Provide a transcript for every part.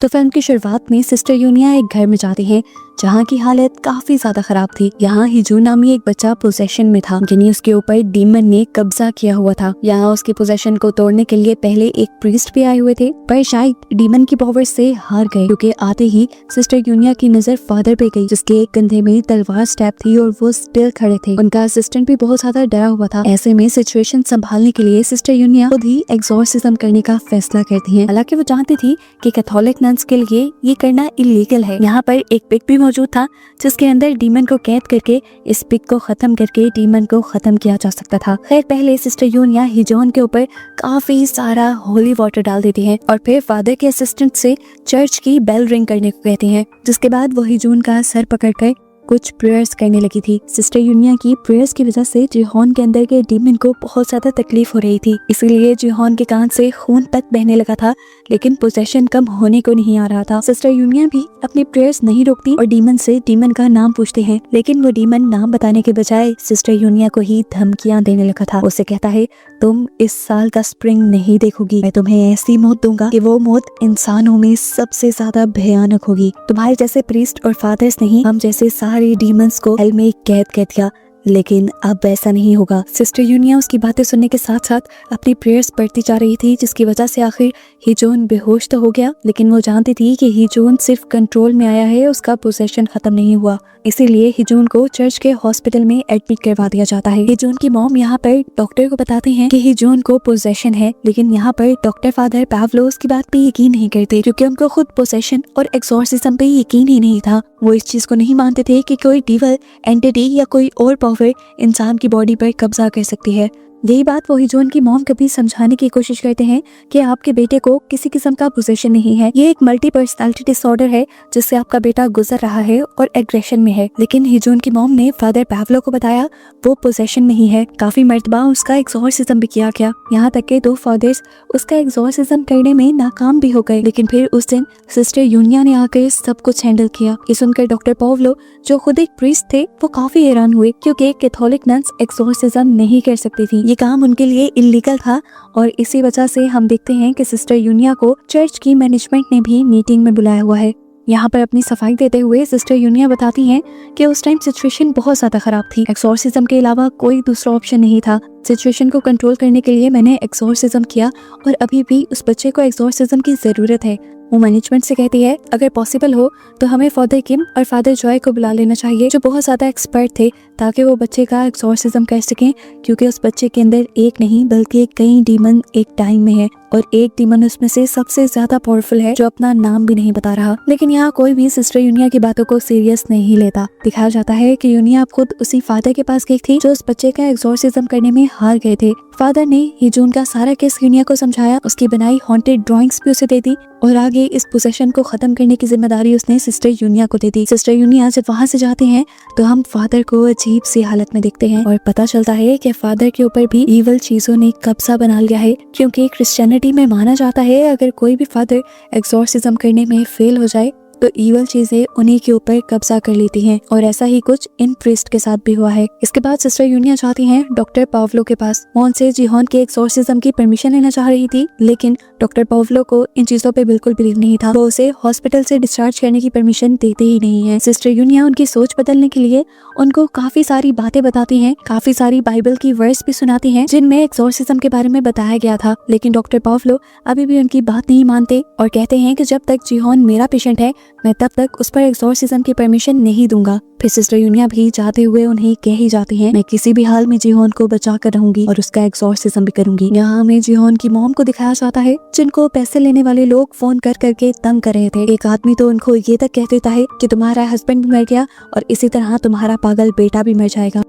तो फिल्म की शुरुआत में सिस्टर यूनिया एक घर में जाती हैं जहाँ की हालत काफी ज्यादा खराब थी। यहाँ हिजू नामी एक बच्चा पोजेशन में था, यानी उसके ऊपर डीमन ने कब्जा किया हुआ था। यहाँ उसके पोजेशन को तोड़ने के लिए पहले एक प्रीस्ट भी आए हुए थे, पर शायद डीमन की पावर से हार गए, क्योंकि आते ही सिस्टर यूनिया की नजर फादर पे गई, जिसके एक कंधे में तलवार स्टैप थी और वो स्टिल खड़े थे। उनका असिस्टेंट भी बहुत ज्यादा डरा हुआ था। ऐसे में सिचुएशन संभालने के लिए सिस्टर यूनिया खुद ही एक्सॉर्सिज्म करने का फैसला करती है। हालांकि वो जानती थी कि कैथोलिक नन्स के लिए ये करना इलीगल है। यहाँ पर एक पिक भी मौजूद था जिसके अंदर डीमन को कैद करके इस पिक को खत्म करके डीमन को खत्म किया जा सकता था। खैर, पहले सिस्टर यूनिया हिजोन के ऊपर काफी सारा होली वाटर डाल देती है और फिर फादर के असिस्टेंट से चर्च की बेल रिंग करने को कहती है, जिसके बाद वो हिजोन का सर पकड़कर कुछ प्रेयर्स करने लगी थी। सिस्टर यूनिया की प्रेयर्स की वजह से जिहोन के अंदर के डीमन को बहुत ज्यादा तकलीफ हो रही थी, इसीलिए जिहोन के कान से खून तक बहने लगा था, लेकिन पोजेशन कम होने को नहीं आ रहा था। सिस्टर यूनिया भी अपनी प्रेयर्स नहीं रोकती और डीमन से डीमन का नाम पूछते हैं, लेकिन वो डीमन नाम बताने के बजाय सिस्टर यूनिया को ही धमकियां देने लगा था। उसे कहता है, तुम इस साल का स्प्रिंग नहीं देखोगी, मैं तुम्हें ऐसी मौत दूंगा कि वो मौत इंसानों में सबसे ज्यादा भयानक होगी। तुम्हारे जैसे प्रीस्ट और फादर्स नहीं, हम जैसे सारे डीमंस को हेल में कैद कर दिया, लेकिन अब ऐसा नहीं होगा। सिस्टर यूनिया उसकी बातें सुनने के साथ साथ अपनी प्रेयर्स पढ़ती जा रही थी, जिसकी वजह से आखिर हिजोन बेहोश तो हो गया, लेकिन वो जानती थी कि हिजोन सिर्फ कंट्रोल में आया है, उसका पोजेशन खत्म नहीं हुआ। इसीलिए हिजोन को चर्च के हॉस्पिटल में एडमिट करवा दिया जाता है। हिजोन की मॉम यहाँ पर डॉक्टर को बताते हैं कि हिजोन को पोजेशन है, लेकिन यहाँ पर डॉक्टर फादर पावलो उसकी बात पे यकीन नहीं करते, क्योंकि उनको खुद पोजेशन और एक्सॉर्सिज्म पे यकीन ही नहीं था। वो इस चीज को नहीं मानते थे कि कोई डिवल एंटिटी या कोई और पावर इंसान की बॉडी पर कब्जा कर सकती है। यही बात वो हिजोन की मॉम कभी समझाने की कोशिश करते हैं कि आपके बेटे को किसी किस्म का पोजेशन नहीं है, ये एक मल्टी पर्सनालिटी डिसऑर्डर है जिससे आपका बेटा गुजर रहा है और एग्रेशन में है। लेकिन हिजोन की मॉम ने फादर पावलो को बताया वो पोजेशन नहीं है, काफी मर्तबा उसका एक्सॉर्सिज्म भी किया गया, यहाँ तक के 2 फादर्स उसका एक्सॉर्सिज्म करने में नाकाम भी हो गए। लेकिन फिर उस दिन सिस्टर यूनिया ने आकर सब कुछ हैंडल किया। ये सुनकर डॉक्टर पावलो, जो खुद एक प्रीस्ट थे, वो काफी हैरान हुए, क्योंकि कैथोलिक नन्स एक्सॉर्सिज्म नहीं कर सकती थी, ये काम उनके लिए इलीगल था। और इसी वजह से हम देखते हैं कि सिस्टर यूनिया को चर्च की मैनेजमेंट ने भी मीटिंग में बुलाया हुआ है। यहाँ पर अपनी सफाई देते हुए सिस्टर यूनिया बताती हैं कि उस टाइम सिचुएशन बहुत ज्यादा खराब थी, एक्सॉर्सिज्म के अलावा कोई दूसरा ऑप्शन नहीं था। सिचुएशन को कंट्रोल करने के लिए मैंने एक्सॉर्सिज्म किया और अभी भी उस बच्चे को एक्सॉर्सिज्म की जरूरत है। वो मैनेजमेंट से कहती है, अगर पॉसिबल हो तो हमें फादर किम और फादर जॉय को बुला लेना चाहिए, जो बहुत ज्यादा एक्सपर्ट थे, ताकि वो बच्चे का एक्सॉर्सिज्म कर सकें, क्योंकि उस बच्चे के अंदर एक नहीं बल्कि कई डीमन एक टाइम में है और एक डीमन उसमें से सबसे ज्यादा पावरफुल है, जो अपना नाम भी नहीं बता रहा। लेकिन यहाँ कोई भी सिस्टर यूनिया की बातों को सीरियस नहीं लेता। दिखाया जाता है कि यूनिया खुद उसी फादर के पास गई थी जो उस बच्चे का एक्सॉर्सिज्म करने में हार गए थे। फादर ने हिजोन का सारा केस यूनिया को समझाया, उसकी बनाई हॉन्टेड ड्राइंग्स भी उसे दे दी और आगे इस पोजेशन को खत्म करने की जिम्मेदारी उसने सिस्टर यूनिया को दे दी। सिस्टर यूनिया जब वहाँ से जाते हैं तो हम फादर को अजीब सी हालत में देखते हैं और पता चलता है कि फादर के ऊपर भी ईवल चीजों ने कब्जा बना लिया है, क्योंकि क्रिश्चियनिटी में माना जाता है अगर कोई भी फादर एक्सॉर्सिज्म करने में फेल हो जाए तो ईवल चीजें उन्हीं के ऊपर कब्जा कर लेती हैं, और ऐसा ही कुछ इन प्रीस्ट के साथ भी हुआ है। इसके बाद सिस्टर यूनिया जाती हैं डॉक्टर पावलो के पास। वो उनसे जिहोन के एक्सॉर्सिज्म की परमिशन लेना चाह रही थी, लेकिन डॉक्टर पावलो को इन चीजों पे बिल्कुल बिलीव नहीं था। वो उसे हॉस्पिटल से डिस्चार्ज करने की परमिशन देते ही नहीं है। सिस्टर यूनिया उनकी सोच बदलने के लिए उनको काफी सारी बातें बताती हैं, काफी सारी बाइबल की वर्स भी सुनाती हैं जिनमें एक्सॉर्सिज्म के बारे में बताया गया था। लेकिन डॉक्टर पावलो अभी भी उनकी बात नहीं मानते और कहते हैं कि जब तक जिहोन मेरा पेशेंट है मैं तब तक उस पर एक्सॉर्सिज्म की परमिशन नहीं दूंगा। फिर सिस्टर यूनिया भी जाते हुए उन्हें कह ही जाती हैं, मैं किसी भी हाल में जिहोन को बचा कर रहूंगी और उसका एक्सॉर्सिज्म भी करूंगी। यहाँ हमें जिहोन की मॉम को दिखाया जाता है, जिनको पैसे लेने वाले लोग फोन कर करके तंग कर रहे थे। एक आदमी तो उनको ये तक कह देता है कि तुम्हारा हस्बैंड भी मर गया और इसी तरह तुम्हारा पागल बेटा भी मर जाएगा।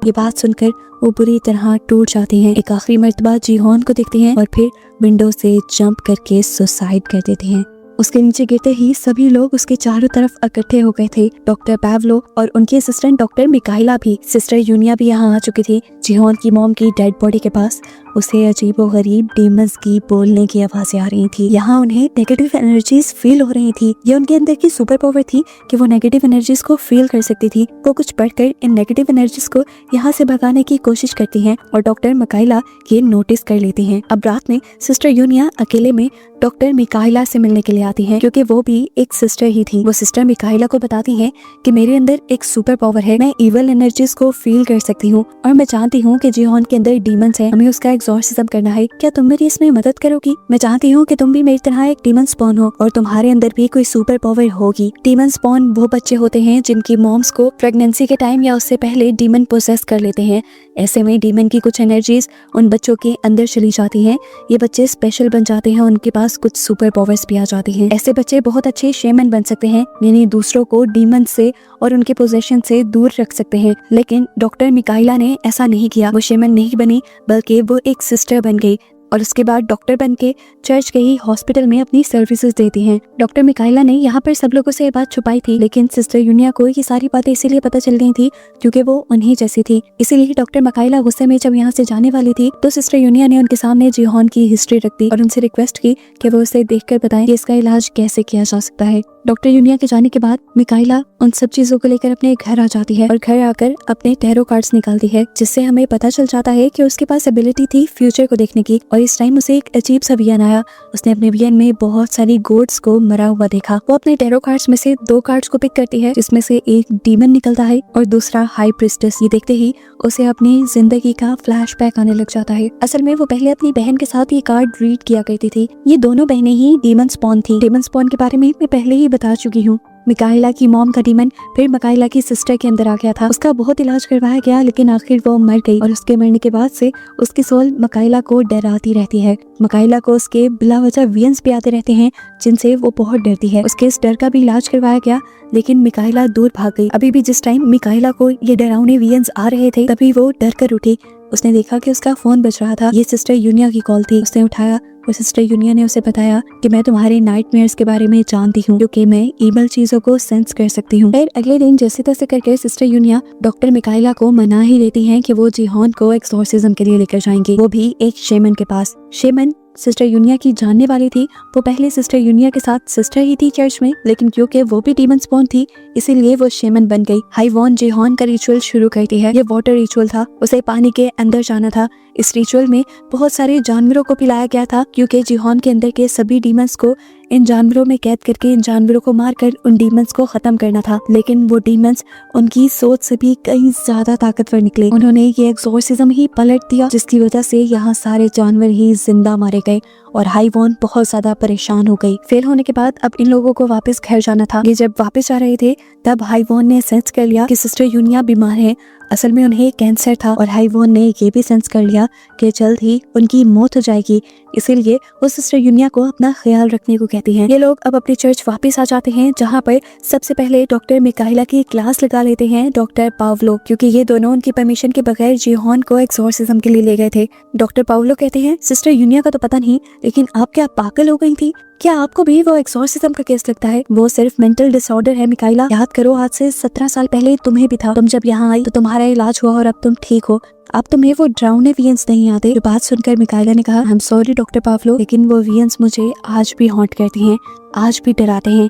ये बात सुनकर वो बुरी तरह टूट जाती हैं। एक आखिरी मर्तबा जिहोन को देखती हैं और फिर विंडो से जंप करके सुसाइड कर देती हैं। उसके नीचे गिरते ही सभी लोग उसके चारों तरफ इकट्ठे हो गए थे। डॉक्टर पावलो और उनकी असिस्टेंट डॉक्टर मिकाइला भी, सिस्टर यूनिया भी यहाँ आ चुकी थी जिहोन की मॉम की डेड बॉडी के पास। उसे अजीबोगरीब डीमंस की बोलने की आवाजें आ रही थी। यहाँ उन्हें नेगेटिव एनर्जीज फील हो रही थी। ये उनके अंदर की सुपर पावर थी कि वो नेगेटिव एनर्जीज को फील कर सकती थी। वो कुछ पढ़कर इन नेगेटिव एनर्जीज को यहाँ से भगाने की कोशिश करती हैं और डॉक्टर मिकाइला ये नोटिस कर लेती हैं। अब रात में सिस्टर यूनिया अकेले में डॉक्टर मिकाइला से मिलने के लिए आती हैं, क्योंकि वो भी एक सिस्टर ही थी। वो सिस्टर मिकाइला को बताती हैं कि मेरे अंदर एक सुपर पावर है, मैं इविल एनर्जीज को फील कर सकती हूँ और मैं जानती हूँ कि जिहोन के अंदर डीमंस है, हमें उसका एग्जॉर्सिज्म करना है। क्या तुम मेरी इसमें मदद करोगी? मैं चाहती हूँ कि तुम भी मेरी तरह एक डीमन स्पॉन हो और तुम्हारे अंदर भी कोई सुपर पावर होगी। डीमन स्पॉन वो बच्चे होते हैं जिनकी मॉम्स को प्रेगनेंसी के टाइम या उससे पहले डीमन पोसेस कर लेते हैं। ऐसे में डीमन की कुछ एनर्जीज उन बच्चों के अंदर चली जाती हैं। ये बच्चे स्पेशल बन जाते हैं, उनके पास कुछ सुपर पावर्स भी आ जाती हैं। ऐसे बच्चे बहुत अच्छे शेमन बन सकते हैं, यानी दूसरों को डीमन से और उनके पोजेशन से दूर रख सकते हैं। लेकिन डॉक्टर मिकाइला ने ऐसा नहीं किया। वो शेमन नहीं बनी, बल्कि वो एक सिस्टर बन गई और उसके बाद डॉक्टर बन के चर्च के ही हॉस्पिटल में अपनी सर्विसेज देती हैं। डॉक्टर मिकाइला ने यहाँ पर सब लोगों से ये बात छुपाई थी, लेकिन सिस्टर यूनिया को ये सारी बातें इसीलिए पता चल गई थी क्योंकि वो उन्हीं जैसी थी। इसीलिए डॉक्टर मिकाइला गुस्से में जब यहाँ से जाने वाली थी तो सिस्टर यूनिया ने उनके सामने जिहोन की हिस्ट्री रख दी और उनसे रिक्वेस्ट की कि वो उसे देखकर बताएं कि इसका इलाज कैसे किया जा सकता है। डॉक्टर यूनिया के जाने के बाद मिकाइला उन सब चीजों को लेकर अपने घर आ जाती है और घर आकर अपने टैरो कार्ड्स निकालती है, जिससे हमें पता चल जाता है कि उसके पास एबिलिटी थी फ्यूचर को देखने की। और इस टाइम उसे एक अजीब सा विजन आया। उसने अपने विजन में बहुत सारी गोड्स को मरा हुआ देखा। वो अपने टैरो कार्ड्स में से 2 कार्ड्स को पिक करती है, जिसमें से एक डीमन निकलता है और दूसरा हाई प्रिस्टेस। ये देखते ही उसे अपनी जिंदगी का फ्लैशबैक आने लग जाता है। असल में वो पहले अपनी बहन के साथ ये कार्ड रीड किया करती थी। ये दोनों बहनें ही डीमन स्पॉन थी। डीमन स्पॉन के बारे में मैं पहले ही बता चुकी हूँ। मिकाइला की मॉम का डीमन फिर मिकाइला की सिस्टर के अंदर आ गया था। उसका बहुत इलाज करवाया गया, लेकिन आखिर वो मर गई और उसके मरने के बाद से उसकी सोल मिकाइला को डराती रहती है। मिकाइला को उसके बिला वजह विजन्स भी आते रहते हैं, जिनसे वो बहुत डरती है। उसके इस डर का भी इलाज करवाया गया, लेकिन मिकाइला दूर भाग गई। अभी भी जिस टाइम मिकाइला को ये डरावने विजन्स आ रहे थे, तभी वो डर कर उठी। उसने देखा कि उसका फोन बज रहा था। ये सिस्टर यूनिया की कॉल थी। उसने उठाया और सिस्टर यूनिया ने उसे बताया कि मैं तुम्हारे नाइटमेयर्स के बारे में जानती हूँ, क्योंकि मैं ईवल चीजों को सेंस कर सकती हूँ। फिर अगले दिन जैसे तैसे करके सिस्टर यूनिया डॉक्टर मिकाइला को मना ही देती हैं कि वो जिहोन को एक्सोर्सिज्म के लिए लेकर जाएंगी, वो भी एक शेमन के पास। शेमन सिस्टर यूनिया की जानने वाली थी। वो पहले सिस्टर यूनिया के साथ सिस्टर ही थी चर्च में, लेकिन क्योंकि वो भी डीमन स्पॉन थी, इसीलिए वो शेमन बन गई। हाइवॉन जिहोन का रिचुअल शुरू करती है। ये वाटर रिचुअल था। उसे पानी के अंदर जाना था। इस रिचुअल में बहुत सारे जानवरों को पिलाया गया था, क्योंकि जिहोन के अंदर के सभी डीमंस को इन जानवरों में कैद करके इन जानवरों को मारकर उन डीमंस को खत्म करना था। लेकिन वो डीमंस उनकी सोच से भी कई ज्यादा ताकतवर निकले। उन्होंने ये एक्सोर्सिज्म ही पलट दिया, जिसकी वजह से यहाँ सारे जानवर ही जिंदा मारे गए और हाइवॉन बहुत ज्यादा परेशान हो गई। फेल होने के बाद अब इन लोगों को वापस घर जाना था। ये जब वापस जा रहे थे, तब हाइवॉन ने सेंस कर लिया कि सिस्टर यूनिया बीमार है। असल में उन्हें कैंसर था और हाइवॉन ने ये भी सेंस कर लिया कि जल्द ही उनकी मौत हो जाएगी। इसीलिए वो सिस्टर यूनिया को अपना ख्याल रखने को कहती हैं। ये लोग अब अपने चर्च वापस आ जाते हैं, जहाँ पर सबसे पहले डॉक्टर मिकाइला की क्लास लगा लेते हैं डॉक्टर पावलो, क्योंकि ये दोनों उनकी परमिशन के बगैर जिहोन को एक्सोर्सिज्म के लिए ले गए थे। डॉक्टर पावलो कहते हैं, सिस्टर यूनिया का तो पता नहीं, लेकिन आप क्या पागल हो गई थी? क्या आपको भी वो एक्सोर्सिज्म का केस लगता है? वो सिर्फ मेंटल डिसऑर्डर है मिकाइला। याद करो, आज से 17 साल पहले तुम्हें भी था। तुम जब यहाँ आई तो तुम्हारा इलाज हुआ और अब तुम ठीक हो। अब तुम्हें वो ड्राउने विजन्स नहीं आते। जो बात सुनकर मिकाइला ने कहा, I am sorry doctor Pavlo, लेकिन वो विजन्स मुझे आज भी हॉन्ट करती हैं, आज भी डराते हैं।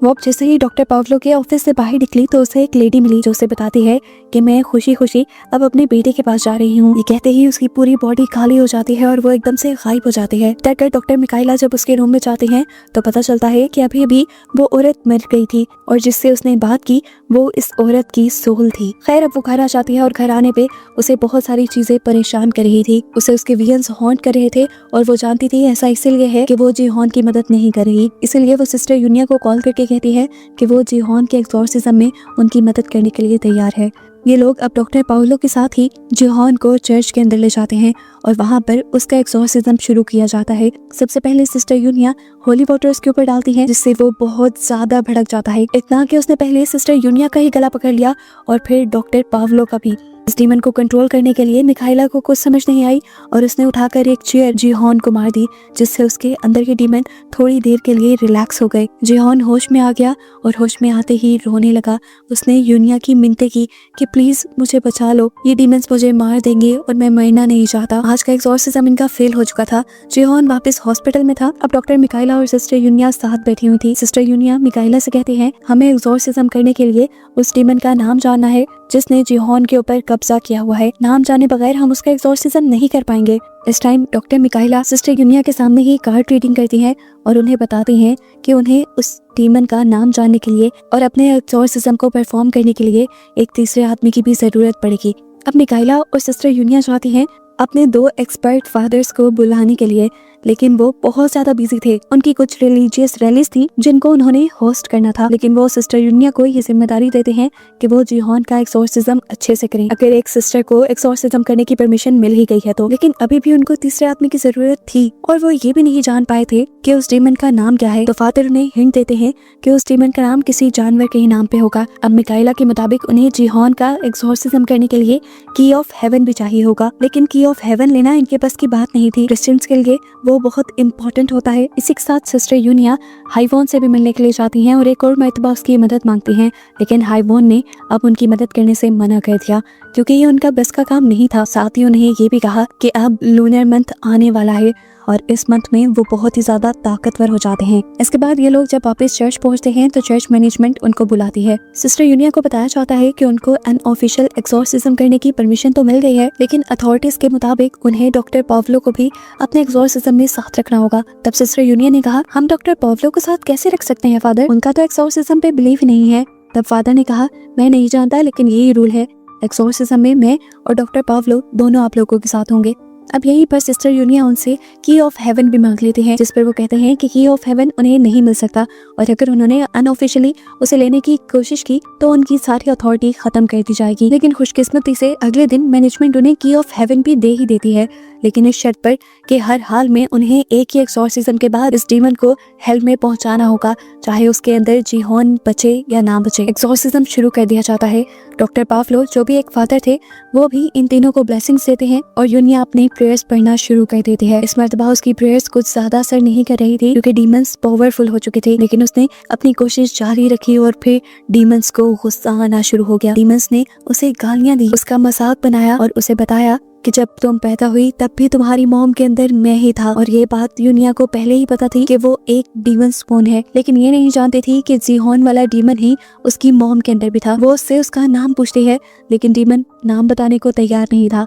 वो अब जैसे ही डॉक्टर पावलो के ऑफिस से बाहर निकली तो उसे एक लेडी मिली, जो उसे बताती है कि मैं खुशी खुशी अब अपने बेटे के पास जा रही हूँ। ये कहते ही उसकी पूरी बॉडी खाली हो जाती है और वो एकदम से गायब हो जाती है। डरकर डॉक्टर मिकाइला जब उसके रूम में जाते हैं तो पता चलता है कि अभी अभी वो औरत मर गई थी और जिससे उसने बात की वो इस औरत की सोल थी। खैर, अब वो घर आ जाती है और घर आने पे उसे बहुत सारी चीजें परेशान कर रही थी। उसे उसके विजन्स हॉन्ट कर रहे थे और वो जानती थी ऐसा इसलिए है कि वो जिहोन की मदद नहीं कर रही। इसीलिए वो सिस्टर यूनिया को कॉल करके कहती है कि वो जिहोन के एक्सोर्सिज्म में उनकी मदद करने के लिए तैयार है। ये लोग अब डॉक्टर पाउलो के साथ ही जिहोन को चर्च के अंदर ले जाते हैं और वहाँ पर उसका एक्सोर्सिज्म शुरू किया जाता है। सबसे पहले सिस्टर यूनिया होली वाटर उसके ऊपर डालती है, जिससे वो बहुत ज्यादा भड़क जाता है, इतना कि उसने पहले सिस्टर यूनिया का ही गला पकड़ लिया और फिर डॉक्टर पावलो का भी। इस डीमन को कंट्रोल करने के लिए मिकाइला को कुछ समझ नहीं आई और उसने उठाकर एक चेयर जीहॉन को मार दी, जिससे उसके अंदर के डीमन थोड़ी देर के लिए रिलैक्स हो गए। जीहॉन होश में आ गया और होश में आते ही रोने लगा। उसने यूनिया की मिन्नतें की कि प्लीज मुझे बचा लो, ये डीमंस मुझे मार देंगे और मैं मरना नहीं चाहता। आज का एक्सॉर्सिज्म इनका फेल हो चुका था। जीहॉन वापस हॉस्पिटल में था। अब डॉक्टर मिकाइला और सिस्टर यूनिया साथ बैठी हुई थी। सिस्टर यूनिया मिकाइला से कहती है, हमें एक्सॉर्सिज्म करने के लिए उस डीमन का नाम जानना है जिसने जीहॉन के ऊपर कब्जा किया हुआ है। नाम जाने बगैर हम उसका एक्सॉर्सिज्म नहीं कर पाएंगे। इस टाइम डॉक्टर मिकाइला सिस्टर यूनिया के सामने ही कार्ड रीडिंग करती हैं और उन्हें बताती हैं कि उन्हें उस डीमन का नाम जानने के लिए और अपने एक्सॉर्सिज्म को परफॉर्म करने के लिए एक तीसरे आदमी की भी जरूरत पड़ेगी। अब मिकाइला और सिस्टर यूनिया चाहती हैं अपने 2 एक्सपर्ट फादर्स को बुलाने के लिए, लेकिन वो बहुत ज्यादा बिजी थे। उनकी कुछ रिलीजियस रैलीज थी जिनको उन्होंने होस्ट करना था, लेकिन वो सिस्टर यूनिया को ये जिम्मेदारी देते हैं कि वो जीहॉन का एक्सॉर्सिज्म अच्छे से करें। अगर एक सिस्टर को एक्सॉर्सिज्म करने की परमिशन मिल ही गई है तो, लेकिन अभी भी उनको तीसरे आदमी की जरूरत थी और वो ये भी नहीं जान पाए थे कि उस डीमन का नाम क्या है। तो फादर उन्हें हिंट देते हैं कि उस डीमन का नाम किसी जानवर के ही नाम पे होगा। अब मिकाइला के मुताबिक उन्हें जीहॉन का एक्सॉर्सिज्म करने के लिए की ऑफ हेवन भी चाहिए होगा, लेकिन की ऑफ हेवन लेना इनके पास की बात नहीं थी। क्रिश्चियंस के लिए वो बहुत इम्पोर्टेंट होता है। इसी के साथ सिस्टर यूनिया हाइवोन से भी मिलने के लिए जाती हैं और एक और मर्तबा उसकी मदद मांगती हैं, लेकिन हाइवोन ने अब उनकी मदद करने से मना कर दिया क्योंकि ये उनका बस का काम नहीं था। साथ ही उन्हें ये भी कहा कि अब लूनर मंथ आने वाला है और इस मंथ में वो बहुत ही ज्यादा ताकतवर हो जाते हैं। इसके बाद ये लोग जब वापस चर्च पहुंचते हैं तो चर्च मैनेजमेंट उनको बुलाती है। सिस्टर यूनिया को बताया जाता है कि उनको अनऑफिशियल एक्सॉर्सिज्म करने की परमिशन तो मिल गई है, लेकिन अथॉरिटीज के मुताबिक उन्हें डॉक्टर पावलो को भी अपने एक्सॉर्सिज्म में साथ रखना होगा। तब सिस्टर यूनिया ने कहा, हम डॉक्टर पावलो को साथ कैसे रख सकते हैं फादर, उनका तो एक्सॉर्सिज्म पे बिलीव ही नहीं है। तब फादर ने कहा, मैं नहीं जानता, लेकिन यही रूल है, एक्सॉर्सिज्म में मैं और डॉक्टर पावलो दोनों आप लोगों के साथ होंगे। अब यहीं पर सिस्टर यूनिया उनसे की ऑफ हेवन भी मांग लेते हैं, जिस पर वो कहते हैं कि की ऑफ हेवन उन्हें नहीं मिल सकता और अगर उन्होंने अनऑफिशियली उसे लेने की कोशिश की तो उनकी सारी अथॉरिटी खत्म कर दी जाएगी। लेकिन खुशकिस्मती से अगले दिन मैनेजमेंट उन्हें की ऑफ हेवन भी दे ही देती है, लेकिन इस शर्त पर कि हर हाल में उन्हें एक ही एक्सॉर्सिज्म के बाद इस डीमन को हेल में पहुंचाना होगा, चाहे उसके अंदर जीहॉन बचे या ना बचे। एक्सॉर्सिज्म शुरू कर दिया जाता है। डॉक्टर पावलो जो भी एक फादर थे वो भी इन तीनों को ब्लेसिंग्स देते हैं और यूनिया अपनी प्रेयर्स पढ़ना शुरू कर देती है। इस मर्तबा उसकी प्रेयर्स कुछ ज्यादा असर नहीं कर रही थी क्योंकि डीमंस पावरफुल हो चुके थे, लेकिन उसने अपनी कोशिश जारी रखी और फिर डीमंस को गुस्सा आना शुरू हो गया। डीमंस ने उसे गालियां दी, उसका मजाक बनाया और उसे बताया कि जब तुम पैदा हुई तब भी तुम्हारी मॉम के अंदर मैं ही था। और ये बात यूनिया को पहले ही पता थी कि वो एक डीमन स्पून है, लेकिन ये नहीं जानती थी कि जीहॉन वाला डीमन ही उसकी मॉम के अंदर भी था। वो उससे उसका नाम पूछती है, लेकिन डीमन नाम बताने को तैयार नहीं था।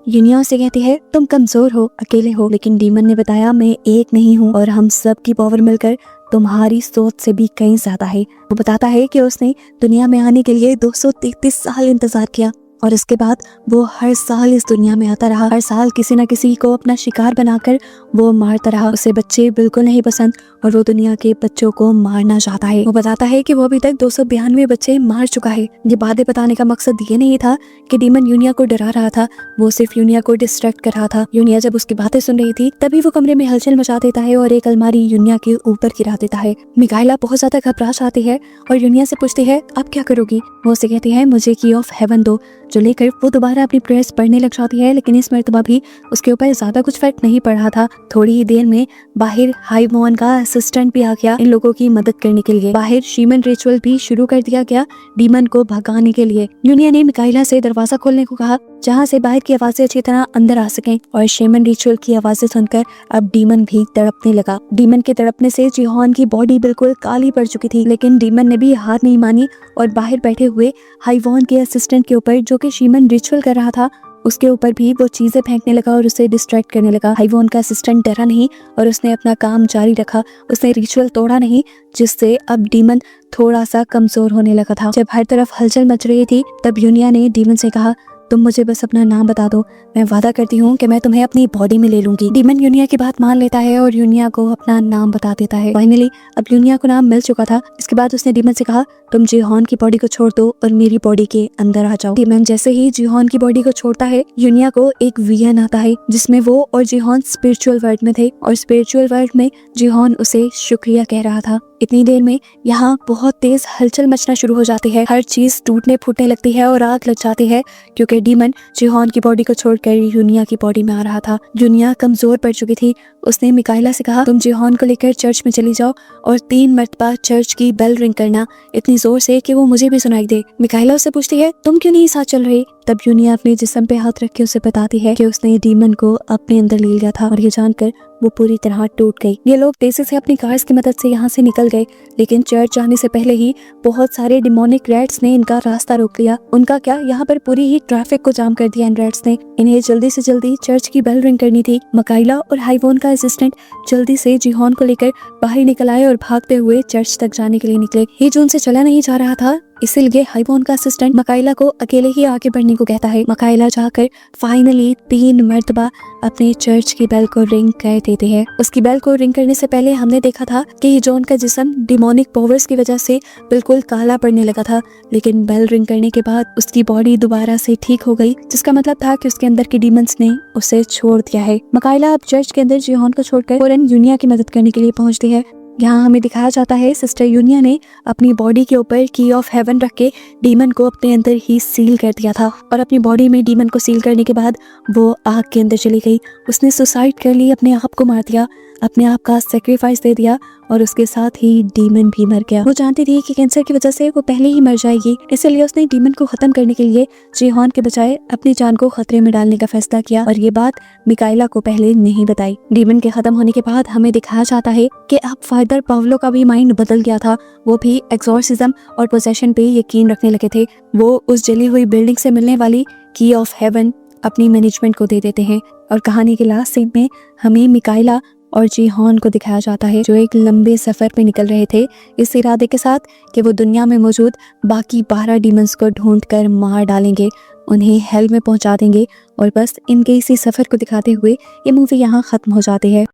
यूनिया उसे कहती है, तुम कमजोर हो, अकेले हो, लेकिन डीमन ने बताया, मैं एक नहीं हूँ और हम सब की पावर मिलकर तुम्हारी सोच से भी कहीं ज्यादा है। वो बताता है कि उसने दुनिया में आने के लिए 233 साल इंतजार किया और इसके बाद वो हर साल इस दुनिया में आता रहा। हर साल किसी न किसी को अपना शिकार बनाकर वो मारता रहा। उसे बच्चे बिल्कुल नहीं पसंद और वो दुनिया के बच्चों को मारना चाहता है। वो बताता है कि वो अभी तक 292 बच्चे मार चुका है। ये बातें बताने का मकसद ये नहीं था कि डीमन यूनिया को डरा रहा था, वो सिर्फ यूनिया को डिस्ट्रैक्ट कर रहा था। यूनिया जब उसकी बातें सुन रही थी तभी वो कमरे में हलचल मचा देता है और एक अलमारी यूनिया के ऊपर गिरा देता है। मिकाइला बहुत ज्यादा घबरा जाती है और यूनिया से पूछती है, अब क्या करोगी? वो उसे कहती है, मुझे की ऑफ हेवन दो, जो लेकर वो दोबारा अपनी प्रेयर्स पढ़ने लग जाती है। लेकिन इस मर्तबा भी उसके ऊपर ज्यादा कुछ फर्क नहीं पड़ रहा था। थोड़ी ही देर में बाहर हाइवोन का असिस्टेंट भी आ गया इन लोगों की मदद करने के लिए। बाहर शीमन रिचुअल भी शुरू कर दिया गया डीमन को भगाने के लिए। यूनिया ने मिकाइला से दरवाजा खोलने को कहा जहाँ से बाहर की आवाजें अच्छी तरह अंदर आ सकें और शीमन रिचुअल की आवाजें सुनकर अब डीमन भी तड़पने लगा। डीमन के तड़पने से जीहॉन की बॉडी बिल्कुल काली पड़ चुकी थी, लेकिन डीमन ने भी हार नहीं मानी और बाहर बैठे हुए हाइवोन के असिस्टेंट के ऊपर जो कि शीमन रिचुअल कर रहा था उसके ऊपर भी वो चीजें फेंकने लगा और उसे डिस्ट्रैक्ट करने लगा। हाइवोन का असिस्टेंट डरा नहीं और उसने अपना काम जारी रखा। उसने रिचुअल तोड़ा नहीं, जिससे अब डीमन थोड़ा सा कमजोर होने लगा था। जब हर तरफ हलचल मच रही थी तब यूनिया ने डीमन से कहा, तुम मुझे बस अपना नाम बता दो, मैं वादा करती हूँ कि मैं तुम्हें अपनी बॉडी में ले लूंगी। डीमन यूनिया की बात मान लेता है और यूनिया को अपना नाम बता देता है। फाइनली अब यूनिया को नाम मिल चुका था। इसके बाद उसने डीमन से कहा, तुम जीहॉन की बॉडी को छोड़ दो और मेरी बॉडी के अंदर आ जाओ। डीमन जैसे ही जीहॉन की बॉडी को छोड़ता है, यूनिया को एक विजन आता है जिसमें वो और जीहॉन स्पिरिचुअल वर्ल्ड में थे और स्पिरिचुअल वर्ल्ड में जीहॉन उसे शुक्रिया कह रहा था। इतनी देर में यहाँ बहुत तेज हलचल मचना शुरू हो जाती है। हर चीज टूटने फूटने लगती है और आग लग जाती है, क्योंकि डीमन जिहोन की बॉडी को छोड़कर यूनिया की बॉडी में आ रहा था। यूनिया कमजोर पड़ चुकी थी। उसने मिकाइला से कहा, तुम जिहोन को लेकर चर्च में चली जाओ और 3 मरतबा चर्च की बेल रिंग करना, इतनी जोर से कि वो मुझे भी सुनाई दे। मिकाइला उससे पूछती है, तुम क्यों नहीं साथ चल रही? तब यूनिया अपने जिस्म पे हाथ रख के उसे बताती है कि उसने डीमन को अपने अंदर ले लिया था, और ये जानकर वो पूरी तरह टूट गई। ये लोग तेजी से अपनी कार्स की मदद से यहाँ से निकल गए, लेकिन चर्च जाने से पहले ही बहुत सारे डिमोनिक रैट्स ने इनका रास्ता रोक लिया। उनका क्या, यहाँ पर पूरी ही ट्रैफिक को जाम कर दिया इन रैट्स ने। इन्हें जल्दी से जल्दी चर्च की बेल रिंग करनी थी। मिकाइला और हाइवोन का असिस्टेंट जल्दी से जिहोन को लेकर बाहर निकल आए और भागते हुए चर्च तक जाने के लिए निकले। ये जो उनसे चला नहीं जा रहा था, इसीलिए हाइवोन का असिस्टेंट मिकाइला को अकेले ही आगे बढ़ने को कहता है। मिकाइला जाकर फाइनली 3 मरतबा अपने चर्च की बेल को रिंग कर देते हैं। उसकी बेल को रिंग करने से पहले हमने देखा था कि जॉन का जिस्म डिमोनिक पावर्स की वजह से बिल्कुल काला पड़ने लगा था, लेकिन बेल रिंग करने के बाद उसकी बॉडी दोबारा से ठीक हो गई, जिसका मतलब था कि उसके अंदर के डीमंस ने उसे छोड़ दिया है। मिकाइला अब चर्च के अंदर जिहोन को छोड़कर फौरन यूनिया की मदद करने के लिए पहुंचती है। यहाँ हमें दिखाया जाता है सिस्टर यूनिया ने अपनी बॉडी के ऊपर की ऑफ हेवन रख के डीमन को अपने अंदर ही सील कर दिया था, और अपनी बॉडी में डीमन को सील करने के बाद वो आग के अंदर चली गई। उसने सुसाइड कर ली, अपने आप को मार दिया, अपने आप का सेक्रीफाइस दे दिया, और उसके साथ ही डीमन भी मर गया। वो जानती थी कि कैंसर की वजह से वो पहले ही मर जाएगी, इसलिए उसने डीमन को खत्म करने के लिए जिहोन के बजाय अपनी जान को खतरे में डालने का फैसला किया, और ये बात मिकाइला को पहले नहीं बताई। डीमन के खत्म होने के बाद हमें दिखाया जाता है कि अब फादर पावलो का भी माइंड बदल गया था। वो भी एक्सॉर्सिज्म और पोजेशन पे यकीन रखने लगे थे। वो उस जली हुई बिल्डिंग से मिलने वाली की ऑफ हेवन अपनी मैनेजमेंट को दे देते हैं, और कहानी के लास्ट सीन में हमें मिकाइला और जिहोन को दिखाया जाता है, जो एक लंबे सफर पे निकल रहे थे, इस इरादे के साथ कि वो दुनिया में मौजूद बाकी 12 डीमंस को ढूंढकर मार डालेंगे, उन्हें हेल में पहुंचा देंगे। और बस इनके इसी सफर को दिखाते हुए ये मूवी यहाँ खत्म हो जाती है।